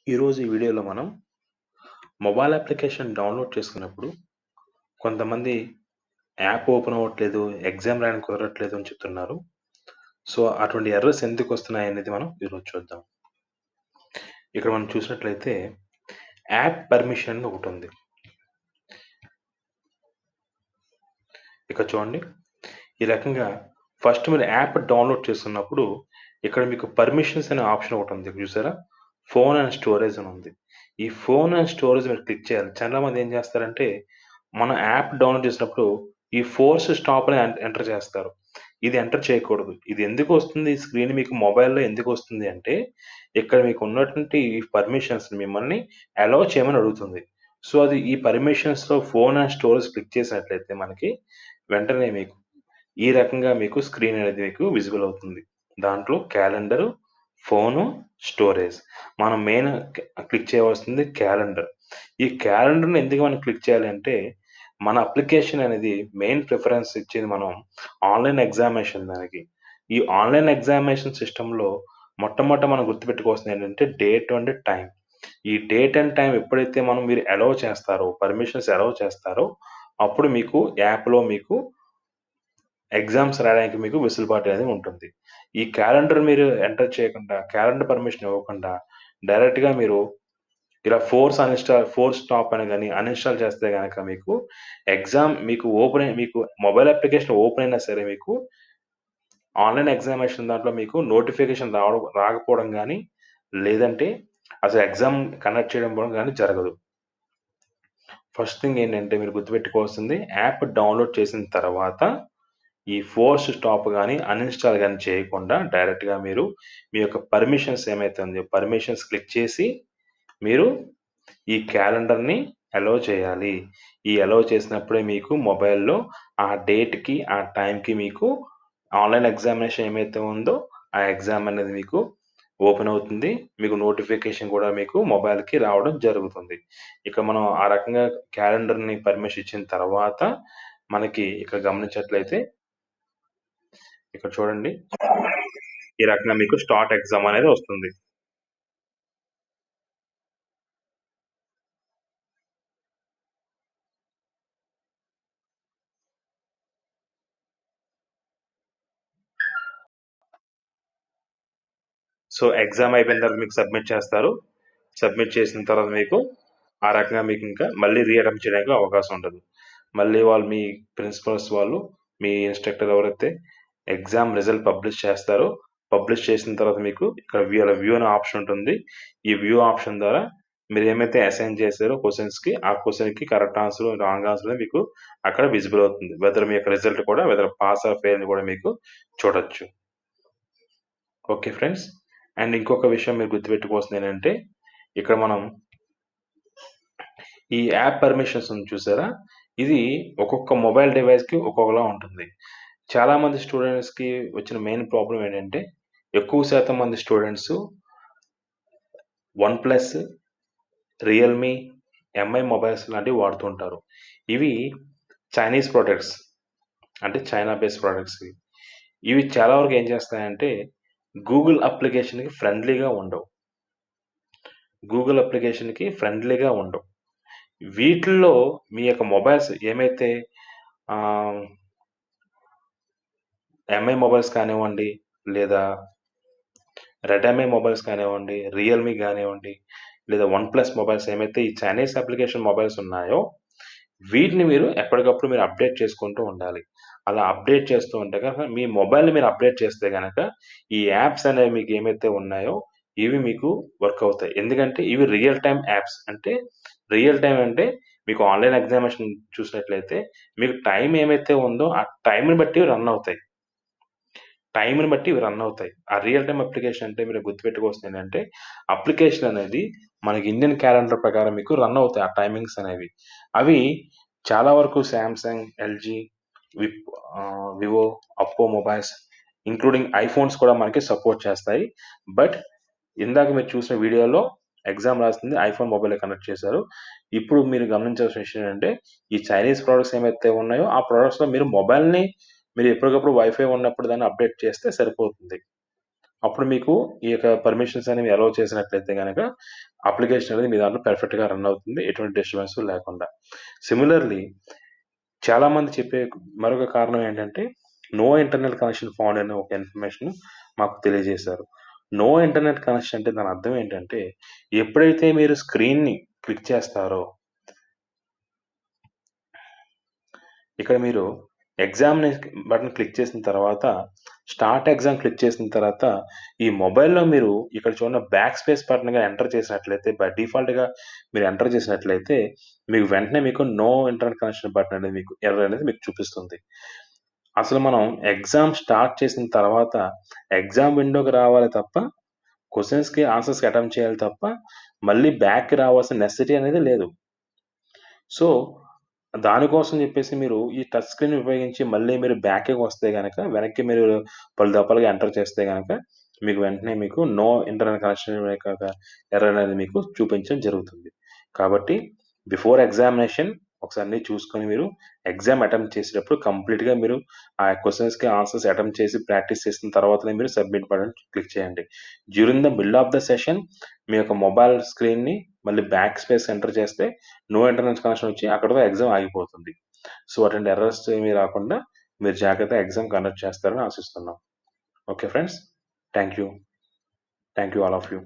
ఈరోజు ఈ వీడియోలో మనం మొబైల్ అప్లికేషన్ డౌన్లోడ్ చేసుకున్నప్పుడు కొంతమంది యాప్ ఓపెన్ అవ్వట్లేదు, ఎగ్జామ్ రాయడానికి కుదరట్లేదు అని చెప్తున్నారు. సో, అటువంటి ఎర్రర్స్ ఎందుకు వస్తున్నాయనేది మనం ఈరోజు చూద్దాం. ఇక్కడ మనం చూసినట్లయితే యాప్ పర్మిషన్ అని ఒకటుంది. ఇక్కడ చూడండి. ఈ రకంగా ఫస్ట్ మీరు యాప్ డౌన్లోడ్ చేసుకున్నప్పుడు ఇక్కడ మీకు పర్మిషన్స్ అనే ఆప్షన్ ఒకటుంది. చూసారా? ఫోన్ అండ్ స్టోరేజ్ అని ఉంది. ఈ ఫోన్ అండ్ స్టోరేజ్ మీరు క్లిక్ చేయాలి. చాలా మంది ఏం చేస్తారంటే మనం యాప్ డౌన్లోడ్ చేసినప్పుడు ఈ ఫోర్స్ స్టాప్ అని ఎంటర్ చేస్తారు. ఇది ఎంటర్ చేయకూడదు. ఇది ఎందుకు వస్తుంది? ఈ స్క్రీన్ మీకు మొబైల్‌లో ఎందుకు వస్తుంది అంటే ఇక్కడ మీకు ఉన్నటువంటి ఈ పర్మిషన్స్ మిమ్మల్ని అలౌ చేయమని అడుగుతుంది. సో, అది ఈ పర్మిషన్స్‌లో ఫోన్ అండ్ స్టోరేజ్ క్లిక్ చేసినట్లయితే మనకి వెంటనే మీకు ఈ రకంగా మీకు స్క్రీన్ అనేది మీకు విజిబుల్ అవుతుంది. దాంట్లో క్యాలెండరు, ఫోను, స్టోరేజ్. మనం మెయిన్ క్లిక్ చేయవలసింది క్యాలెండర్. ఈ క్యాలెండర్‌ని ఎందుకు మనం క్లిక్ చేయాలి అంటే, మన అప్లికేషన్ అనేది మెయిన్ ప్రిఫరెన్స్ ఇచ్చేది మనం ఆన్‌లైన్ ఎగ్జామినేషన్ దానికి. ఈ ఆన్‌లైన్ ఎగ్జామినేషన్ సిస్టమ్‌లో మొట్టమొదట మనం గుర్తుపెట్టుకోవాల్సింది ఏంటంటే డేట్ అండ్ టైమ్. ఈ డేట్ అండ్ టైమ్ ఎప్పుడైతే మీరు అలౌ చేస్తారో, పర్మిషన్స్ అలౌ చేస్తారో, అప్పుడు మీకు యాప్‌లో మీకు ఎగ్జామ్స్ రాయడానికి మీకు వెసులుబాటు అనేది ఉంటుంది. ఈ క్యాలెండర్ మీరు ఎంటర్ చేయకుండా, క్యాలెండర్ పర్మిషన్ ఇవ్వకుండా, డైరెక్ట్‌గా మీరు ఇలా ఫోర్స్ స్టాప్ అని గాని అన్‌ఇన్‌స్టాల్ చేస్తే గనక మీకు మీకు మొబైల్ అప్లికేషన్ ఓపెన్ అయినా సరే మీకు ఆన్‌లైన్ ఎగ్జామినేషన్ దాంట్లో మీకు నోటిఫికేషన్ రాకపోవడం గాని, లేదంటే అసలు ఎగ్జామ్ కండక్ట్ చేయడం కూడా గాని జరగదు. ఫస్ట్ థింగ్ ఏంటంటే మీరు గుర్తుపెట్టుకోవాల్సింది యాప్ డౌన్‌లోడ్ చేసిన తర్వాత ఈ ఫోర్స్ స్టాప్ గాని, అన్‌ఇన్‌స్టాల్ గాని చేయకుండా డైరెక్ట్‌గా మీరు మీ యొక్క పర్మిషన్స్ ఏమైతే ఉందో పర్మిషన్స్ క్లిక్ చేసి మీరు ఈ క్యాలెండర్‌ని అలౌ చేయాలి. ఈ అలౌ చేసినప్పుడే మీకు మొబైల్‌లో ఆ డేట్‌కి, ఆ టైంకి మీకు ఆన్‌లైన్ ఎగ్జామినేషన్ ఏమైతే ఉందో ఆ ఎగ్జామ్ అనేది మీకు ఓపెన్ అవుతుంది. మీకు నోటిఫికేషన్ కూడా మీకు మొబైల్‌కి రావడం జరుగుతుంది. ఇక మనం ఆ రకంగా క్యాలెండర్‌ని పర్మిషన్ ఇచ్చిన తర్వాత మనకి ఇక్కడ గమనించినట్లయితే ఇక్కడ చూడండి. ఈ రకంగా మీకు స్టార్ట్ ఎగ్జామ్ అనేది వస్తుంది. సో, ఎగ్జామ్ అయిపోయిన తర్వాత మీకు సబ్మిట్ చేస్తారు. సబ్మిట్ చేసిన తర్వాత మీకు ఆ రకంగా మీకింకా మళ్ళీ రీ అటెంప్ట్ చేయడానికి అవకాశం ఉండదు. మళ్ళీ వాళ్ళు మీ ప్రిన్సిపల్స్ వాళ్ళు, మీ ఇన్‌స్ట్రక్టర్ ఎవరైతే ఎగ్జామ్ రిజల్ట్ పబ్లిష్ చేస్తారో, పబ్లిష్ చేసిన తర్వాత మీకు ఇక్కడ వ్యూ అనే ఆప్షన్ ఉంటుంది. ఈ వ్యూ ఆప్షన్ ద్వారా మీరేమైతే అసైన్ చేసారో క్వెషన్స్‌కి, ఆ క్వెషన్‌కి కరెక్ట్ ఆన్సర్, రాంగ్ ఆన్సర్ మీకు అక్కడ విజిబుల్ అవుతుంది. మీ యొక్క రిజల్ట్ కూడా పాస్ ఆర్ ఫెయిల్ అని కూడా మీకు చూడొచ్చు. Okay friends. అండ్ ఇంకొక విషయం మీరు గుర్తుపెట్టుకోవాల్సిందేంటంటే, ఇక్కడ మనం ఈ యాప్ పర్మిషన్స్ ఉంది చూసారా? ఇది ఒక్కొక్క మొబైల్ డివైస్‌కి ఒక్కొక్కలా ఉంటుంది. చాలామంది స్టూడెంట్స్‌కి వచ్చిన మెయిన్ ప్రాబ్లమ్ ఏంటంటే, ఎక్కువ శాతం మంది students one plus, Realme, MI mobiles లాంటివి వాడుతుంటారు. ఇవి చైనీస్ ప్రొడక్ట్స్. అంటే చైనా బేస్డ్ ప్రొడక్ట్స్ ఇవి. ఇవి చాలా వరకు ఏం చేస్తాయంటే, గూగుల్ అప్లికేషన్‌కి ఫ్రెండ్లీగా ఉండవు. గూగుల్ అప్లికేషన్‌కి ఫ్రెండ్లీగా ఉండవు. వీటిల్లో మీ యొక్క మొబైల్స్ ఏమైతే ఆహ్, ఎంఐ మొబైల్స్ కానివ్వండి, లేదా రెడ్‌ఎంఐ మొబైల్స్ కానివ్వండి, రియల్‌మీ గానివ్వండి, లేదా వన్ ప్లస్ మొబైల్స్ ఏమైతే ఈ చైనీస్ అప్లికేషన్ మొబైల్స్ ఉన్నాయో, వీటిని మీరు ఎప్పటికప్పుడు మీరు అప్డేట్ చేసుకుంటూ ఉండాలి. అలా అప్డేట్ చేస్తూ ఉంటే గనక మీ మొబైల్‌ని మీరు అప్డేట్ చేస్తే గనక, ఈ యాప్స్ అనేవి మీకేమైతే ఉన్నాయో, ఇవి మీకు వర్క్ అవుతాయి. ఎందుకంటే ఇవి రియల్ టైమ్ యాప్స్. అంటే రియల్ టైమ్ అంటే మీకు ఆన్‌లైన్ ఎగ్జామినేషన్ చూసినట్లయితే, మీకు టైమ్ ఏమైతే ఉందో ఆ టైమ్‌ని బట్టి రన్ అవుతాయి. టైమ్‌ని బట్టి ఇవి రన్ అవుతాయి. ఆ రియల్ టైమ్ అప్లికేషన్ అంటే మీరు గుర్తుపెట్టుకోవాల్సిందేంటంటే, అప్లికేషన్ అనేది మనకి ఇండియన్ క్యాలెండర్ ప్రకారం మీకు రన్ అవుతాయి ఆ టైమింగ్స్ అనేవి. అవి చాలా వరకు సామ్‌సంగ్, ఎల్‌జీ, వివో, అప్పో మొబైల్స్ ఇంక్లూడింగ్ ఐఫోన్స్ కూడా మనకి సపోర్ట్ చేస్తాయి. బట్ ఇందాక మీరు చూసిన వీడియోలో ఎగ్జామ్ రాసింది ఐఫోన్ మొబైలే కనెక్ట్ చేశారు. ఇప్పుడు మీరు గమనించాల్సిన విషయం ఏంటంటే, ఈ చైనీస్ ప్రొడక్ట్స్ ఏమైతే ఉన్నాయో, ఆ ప్రొడక్ట్స్‌లో మీరు ఎప్పటికప్పుడు వైఫై ఉన్నప్పుడు దాన్ని అప్డేట్ చేస్తే సరిపోతుంది. అప్పుడు మీకు ఈ యొక్క పర్మిషన్స్ అనేవి అలౌ చేసినట్లయితే గనక అప్లికేషన్ అనేది మీ దాంట్లో పర్ఫెక్ట్‌గా రన్ అవుతుంది. ఎటువంటి డిస్టర్బెన్స్ లేకుండా. సిమిలర్‌లీ చాలామంది చెప్పే మరొక కారణం ఏంటంటే, నో ఇంటర్నెట్ కనెక్షన్ ఫౌండ్ అనే ఒక ఇన్ఫర్మేషన్ మాకు తెలియజేశారు. నో ఇంటర్నెట్ కనెక్షన్ అంటే దాని అర్థం ఏంటంటే, ఎప్పుడైతే మీరు స్క్రీన్‌ని క్లిక్ చేస్తారో ఇక్కడ మీరు బటన్ క్లిక్ చేసిన తర్వాత, స్టార్ట్ ఎగ్జామ్ క్లిక్ చేసిన తర్వాత, ఈ మొబైల్‌లో మీరు ఇక్కడ చూడండి బ్యాక్ స్పేస్ బటన్ గాని ఎంటర్ చేసినట్లయితే, బై డిఫాల్ట్‌గా మీరు ఎంటర్ చేసినట్లయితే, మీకు వెంటనే మీకు నో ఇంటర్నెట్ కనెక్షన్ బటన్ అనేది మీకు ఎర్రర్ అనేది మీకు చూపిస్తుంది. అసలు మనం ఎగ్జామ్ స్టార్ట్ చేసిన తర్వాత, ఎగ్జామ్ విండోకి రావాలి తప్ప, క్వెషన్స్‌కి, ఆన్సర్స్‌కి అటెంప్ట్ చేయాలి తప్ప, మళ్ళీ బ్యాక్‌కి రావాల్సిన నెసెసిటీ అనేది లేదు. సో, దానికోసం జెప్పేసి మీరు ఈ టచ్ స్క్రీన్ ఉపయోగించి మళ్ళీ మీరు బ్యాక్‌కి వస్తే గనక, వెనక్కి మీరు పలుదప్పలుగా ఎంటర్ చేస్తే గనక, మీకు వెంటనే మీకు నో ఇంటర్నెట్ కనెక్షన్ యొక్క ఎర్రర్ అనేది మీకు చూపించడం జరుగుతుంది. కాబట్టి బిఫోర్ ఎగ్జామినేషన్ ఒకసారి అన్నీ చూసుకొని మీరు ఎగ్జామ్ అటెంప్ట్ చేసేటప్పుడు కంప్లీట్‌గా మీరు ఆ క్వెషన్స్‌కి ఆన్సర్స్ అటెంప్ట్ చేసి ప్రాక్టీస్ చేసిన తర్వాతనే మీరు సబ్మిట్ బటన్ క్లిక్ చేయండి. During the middle of the session మీ యొక్క మొబైల్ స్క్రీన్‌ని మళ్ళీ బ్యాక్ స్పేస్ ఎంటర్ చేస్తే నో ఇంటర్నెట్ కనెక్షన్ వచ్చి అక్కడితో ఎగ్జామ్ ఆగిపోతుంది. సో, అటువంటి ఎర్రర్స్ ఏమీ రాకుండా మీరు జాగ్రత్తగా ఎగ్జామ్ కండక్ట్ చేస్తారని ఆశిస్తున్నాం. Okay friends. Thank you. Thank you all of you.